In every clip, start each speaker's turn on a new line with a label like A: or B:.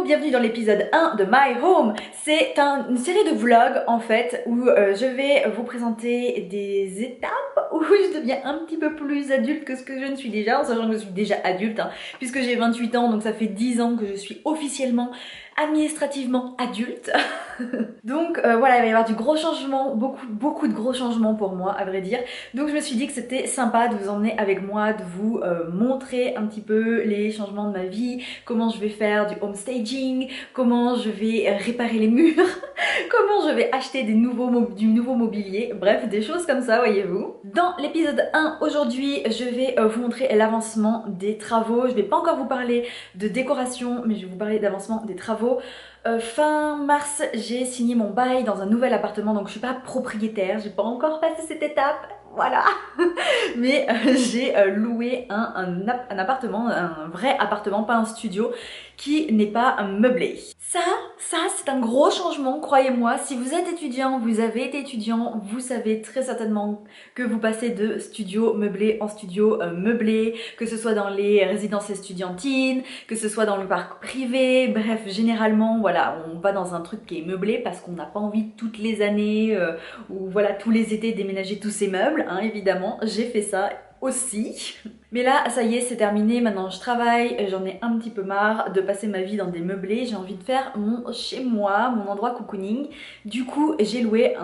A: bienvenue dans l'épisode 1 de My Home. C'est une série de vlogs en fait où je vais vous présenter des étapes où je deviens un petit peu plus adulte que ce que je ne suis déjà, en sachant que je suis déjà adulte puisque j'ai 28 ans, donc ça fait 10 ans que je suis officiellement administrativement adulte. Donc voilà, il va y avoir du gros changement, beaucoup de gros changements pour moi à vrai dire. Donc je me suis dit que c'était sympa de vous emmener avec moi, de vous montrer un petit peu les changements de ma vie, comment je vais faire du home staging, comment je vais réparer les murs, comment je vais acheter du nouveau mobilier, bref des choses comme ça voyez-vous. Dans l'épisode 1 aujourd'hui je vais vous montrer l'avancement des travaux. Je vais pas encore vous parler de décoration mais je vais vous parler d'avancement des travaux. Fin mars j'ai signé mon bail dans un nouvel appartement, donc je suis pas propriétaire, j'ai pas encore passé cette étape, voilà. Mais j'ai loué un appartement, un vrai appartement, pas un studio, qui n'est pas meublé. Ça c'est un gros changement, croyez-moi. Si vous êtes étudiant, vous avez été étudiant, vous savez très certainement que vous passez de studio meublé en studio meublé, que ce soit dans les résidences estudiantines, que ce soit dans le parc privé, bref, généralement, voilà, on va dans un truc qui est meublé parce qu'on n'a pas envie toutes les années ou voilà, tous les étés déménager tous ces meubles, évidemment, j'ai fait ça aussi. Mais là, ça y est, c'est terminé, maintenant je travaille, j'en ai un petit peu marre de passer ma vie dans des meublés, j'ai envie de faire mon chez moi, mon endroit cocooning. Du coup, j'ai loué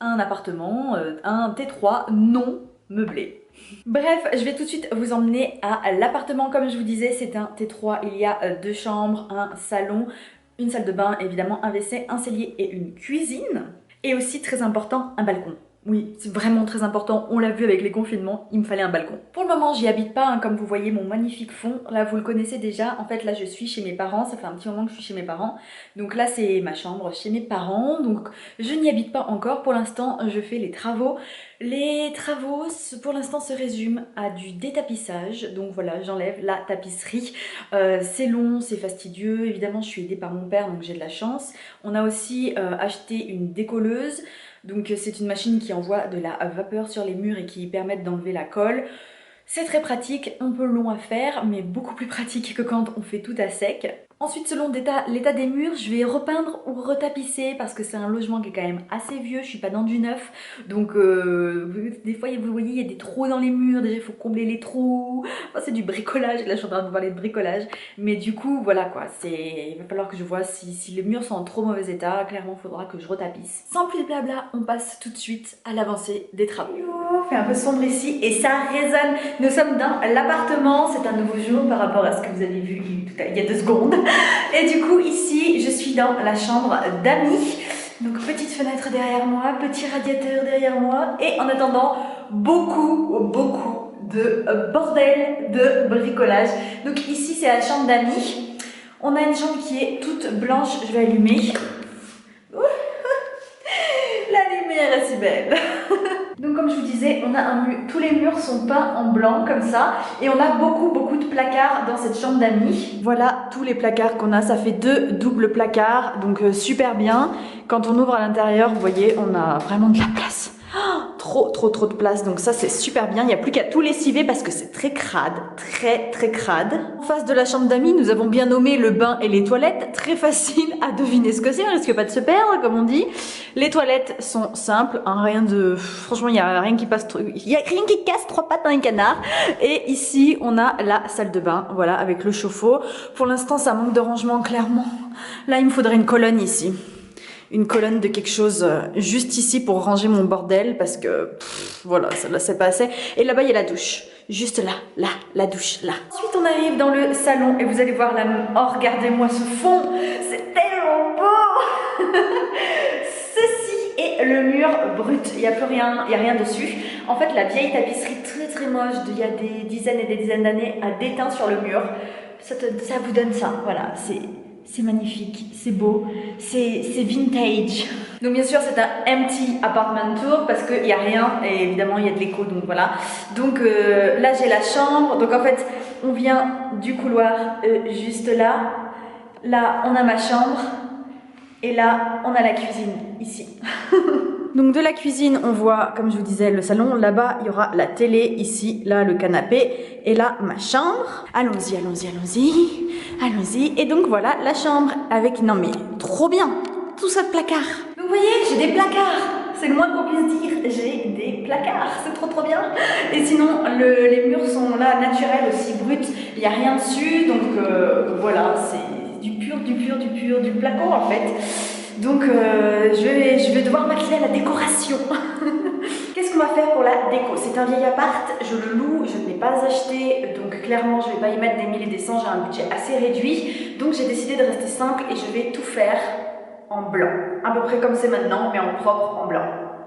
A: un appartement, un T3 non meublé. Bref, je vais tout de suite vous emmener à l'appartement. Comme je vous disais, c'est un T3, il y a 2 chambres, un salon, une salle de bain, évidemment un WC, un cellier et une cuisine. Et aussi, très important, un balcon. Oui, c'est vraiment très important, on l'a vu avec les confinements, il me fallait un balcon. Pour le moment, j'y habite pas, comme vous voyez mon magnifique fond, là vous le connaissez déjà, en fait là je suis chez mes parents, ça fait un petit moment que je suis chez mes parents, donc là c'est ma chambre chez mes parents, donc je n'y habite pas encore, pour l'instant je fais les travaux. Les travaux pour l'instant se résument à du détapissage, donc voilà j'enlève la tapisserie, c'est long, c'est fastidieux, évidemment je suis aidée par mon père donc j'ai de la chance. On a aussi acheté une décolleuse. Donc c'est une machine qui envoie de la vapeur sur les murs et qui permet d'enlever la colle. C'est très pratique, un peu long à faire, mais beaucoup plus pratique que quand on fait tout à sec. Ensuite, selon l'état des murs, je vais repeindre ou retapisser parce que c'est un logement qui est quand même assez vieux, je suis pas dans du neuf. Donc des fois, vous voyez, il y a des trous dans les murs, déjà il faut combler les trous. Enfin, c'est du bricolage, là je suis en train de vous parler de bricolage. Mais du coup, voilà quoi, il va falloir que je vois si les murs sont en trop mauvais état, clairement il faudra que je retapisse. Sans plus de blabla, on passe tout de suite à l'avancée des travaux. Il fait un peu sombre ici et ça résonne. Nous sommes dans l'appartement, c'est un nouveau jour par rapport à ce que vous avez vu il y a 2 secondes. Et du coup ici je suis dans la chambre d'amis. Donc petite fenêtre derrière moi, petit radiateur derrière moi et en attendant beaucoup de bordel de bricolage. Donc ici c'est la chambre d'amis. On a une chambre qui est toute blanche, je vais allumer. La lumière est si belle. Donc comme je vous disais, on a un mur, tous les murs sont peints en blanc comme ça et on a beaucoup de placards dans cette chambre d'amis. Voilà tous les placards qu'on a, ça fait 2 doubles placards, donc super bien. Quand on ouvre à l'intérieur, vous voyez, on a vraiment de la place. Trop de place, donc ça c'est super bien. Il n'y a plus qu'à tout lessiver parce que c'est très crade, très crade. En face de la chambre d'amis, nous avons bien nommé le bain et les toilettes. Très facile à deviner ce que c'est, on risque pas de se perdre comme on dit. Les toilettes sont simples, rien de... Franchement, il n'y a rien qui passe... Il n'y a rien qui casse 3 pattes à un canard. Et ici, on a la salle de bain, voilà, avec le chauffe-eau. Pour l'instant, ça manque de rangement, clairement. Là, il me faudrait une colonne ici. Une colonne de quelque chose juste ici pour ranger mon bordel parce que voilà, ça là c'est pas assez. Et là-bas il y a la douche, juste là, la douche là. Ensuite on arrive dans le salon et vous allez voir là, oh regardez-moi ce fond, c'est tellement beau. Ceci est le mur brut, il n'y a plus rien, il n'y a rien dessus. En fait la vieille tapisserie très moche d'il y a des dizaines et des dizaines d'années a déteint sur le mur. Ça vous donne ça, voilà, c'est magnifique, c'est beau, c'est vintage. Donc bien sûr c'est un empty apartment tour parce qu'il n'y a rien et évidemment il y a de l'écho donc voilà. Donc là j'ai la chambre, donc en fait on vient du couloir juste là. Là on a ma chambre et là on a la cuisine ici. Donc de la cuisine, on voit, comme je vous disais, le salon. Là-bas, il y aura la télé, ici, là, le canapé, et là, ma chambre. Allons-y, allons-y, allons-y, allons-y. Et donc voilà, la chambre avec, non mais, trop bien, tout ça de placards. Donc vous voyez, j'ai des placards. C'est le moins qu'on puisse dire, j'ai des placards, c'est trop bien. Et sinon, les murs sont là, naturels aussi, bruts, il n'y a rien dessus, donc voilà, c'est du placo en fait. Donc je vais devoir m'atteler à la décoration. Qu'est-ce qu'on va faire pour la déco? C'est un vieil appart, je le loue, je ne l'ai pas acheté, donc clairement je ne vais pas y mettre des mille et des cents, j'ai un budget assez réduit, donc j'ai décidé de rester simple et je vais tout faire en blanc, à peu près comme c'est maintenant, mais en propre, en blanc.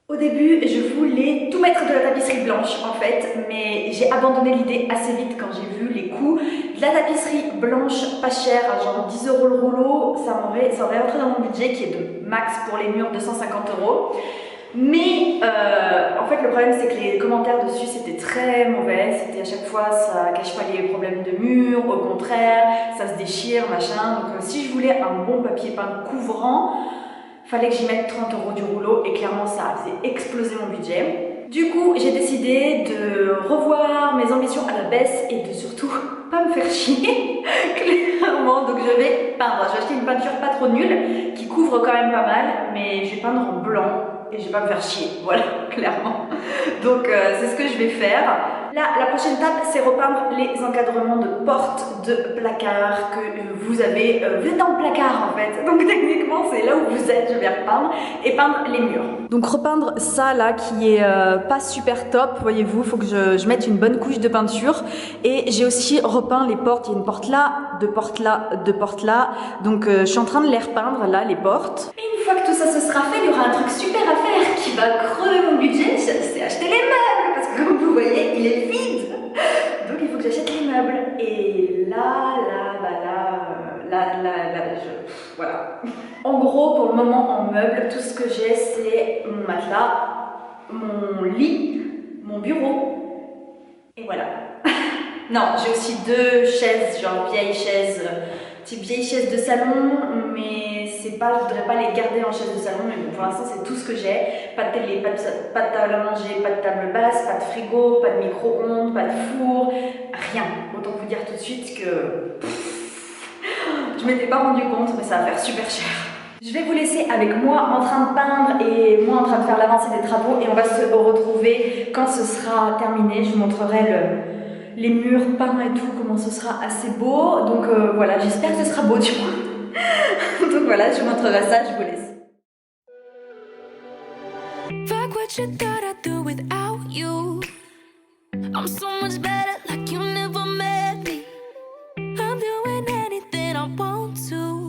A: Au début, je voulais tout mettre de la tapisserie blanche en fait, mais j'ai abandonné l'idée assez vite quand j'ai vu les coûts. De la tapisserie blanche pas chère, genre 10 € le rouleau, ça aurait entré dans mon budget qui est de max pour les murs 250 €. Mais en fait le problème c'est que les commentaires dessus c'était très mauvais, c'était à chaque fois ça cache pas les problèmes de mur, au contraire, ça se déchire, machin. Donc si je voulais un bon papier peint couvrant, fallait que j'y mette 30 € du rouleau et clairement ça a fait exploser mon budget. Du coup j'ai décidé de revoir mes ambitions à la baisse et de surtout pas me faire chier, clairement. Donc je vais peindre, je vais acheter une peinture pas trop nulle qui couvre quand même pas mal, mais je vais peindre en blanc. Et je vais pas me faire chier, voilà, clairement. Donc c'est ce que je vais faire. Là, la prochaine étape, c'est repeindre les encadrements de portes de placard que vous avez. Vous êtes dans le placard en fait, donc techniquement c'est là où vous êtes, je vais repeindre et peindre les murs. Donc repeindre ça là qui est pas super top, voyez-vous, faut que je mette une bonne couche de peinture. Et j'ai aussi repeint les portes, il y a une porte là, deux portes là, deux portes là. Donc je suis en train de les repeindre là, les portes. Et une fois que tout ça se sera fait, il y aura un truc super à faire qui va crever mon budget, c'est acheter les meubles, parce que comme vous voyez, il est vide. Donc il faut que j'achète les meubles. Et voilà. En gros, pour le moment, en meubles, tout ce que j'ai, c'est mon matelas, mon lit, mon bureau, et voilà. Non, j'ai aussi deux chaises, genre vieilles chaises, type vieilles chaises de salon, mais c'est pas, je voudrais pas les garder en chaise de salon, mais bon, pour l'instant c'est tout ce que j'ai. Pas de télé, pas de table à manger, pas de table basse, pas de frigo, pas de micro-ondes, pas de four, rien. Autant vous dire tout de suite que je m'étais pas rendu compte, mais ça va faire super cher. Je vais vous laisser avec moi en train de peindre et moi en train de faire l'avancée des travaux et on va se retrouver quand ce sera terminé. Je vous montrerai les murs peints et tout, comment ce sera assez beau. Donc voilà, j'espère que ce sera beau du moins. Donc voilà, je vous montrerai ça, je vous laisse. Fuck what you thought I'd do without you. I'm so much better like you never met me. I'm doing anything I want to.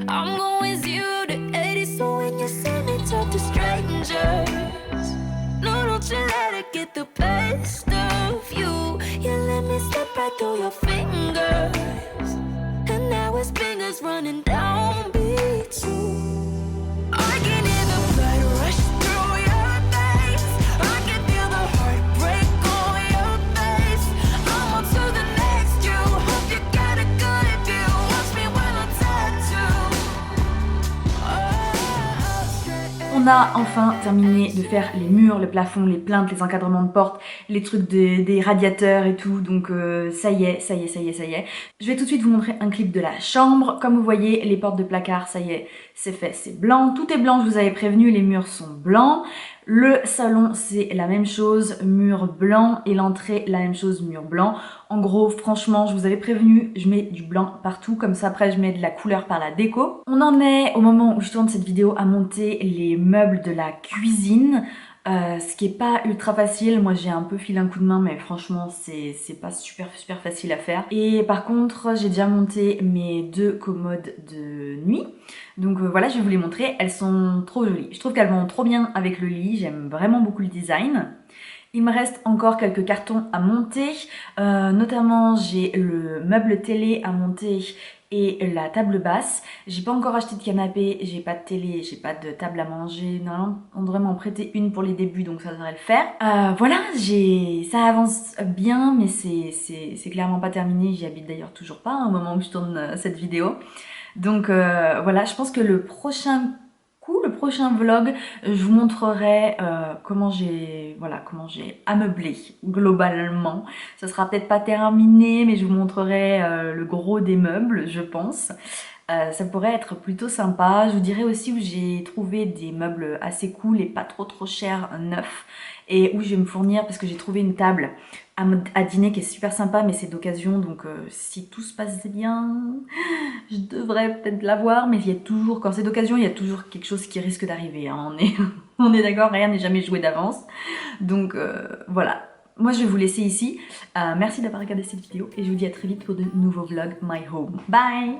A: I'm going 0 to 80, so when you see me talk to strangers, no, don't you let it get the best of you. You let me slip right through your fingers, and now it's fingers running down beats too. I can hear the blood rush through your veins. I can feel the heartbreak on your face. I'm on to the next you. Hope you got a good view. Watch me while I tattoo. On a enfin terminé de faire les murs, le plafond, les plaintes, les encadrements de portes, les trucs des radiateurs et tout, donc ça y est. Je vais tout de suite vous montrer un clip de la chambre. Comme vous voyez, les portes de placard, ça y est, c'est fait, c'est blanc. Tout est blanc, je vous avais prévenu, les murs sont blancs. Le salon, c'est la même chose, mur blanc, et l'entrée, la même chose, mur blanc. En gros, franchement, je vous avais prévenu, je mets du blanc partout, comme ça après je mets de la couleur par la déco. On en est au moment où je tourne cette vidéo à monter les meubles de la cuisine. Ce qui est pas ultra facile, moi j'ai un peu filé un coup de main mais franchement c'est pas super facile à faire. Et par contre j'ai déjà monté mes deux commodes de nuit, donc voilà, je vais vous les montrer, elles sont trop jolies. Je trouve qu'elles vont trop bien avec le lit, j'aime vraiment beaucoup le design. Il me reste encore quelques cartons à monter, notamment j'ai le meuble télé à monter et la table basse. J'ai pas encore acheté de canapé, j'ai pas de télé, j'ai pas de table à manger. Normalement, on devrait m'en prêter une pour les débuts, donc ça devrait le faire. Voilà, ça avance bien, mais c'est clairement pas terminé. J'y habite d'ailleurs toujours pas au moment où je tourne cette vidéo. Donc voilà, je pense que le prochain prochain vlog, je vous montrerai comment j'ai ameublé globalement. Ça sera peut-être pas terminé, mais je vous montrerai le gros des meubles, je pense. Ça pourrait être plutôt sympa. Je vous dirai aussi où j'ai trouvé des meubles assez cool et pas trop chers neufs, et où je vais me fournir parce que j'ai trouvé une table à dîner qui est super sympa, mais c'est d'occasion, donc si tout se passe bien, je devrais peut-être l'avoir, mais il y a toujours, quand c'est d'occasion, il y a toujours quelque chose qui risque d'arriver, hein. On est d'accord, rien n'est jamais joué d'avance. Donc voilà, moi je vais vous laisser ici. Merci d'avoir regardé cette vidéo et je vous dis à très vite pour de nouveaux vlogs My Home. Bye!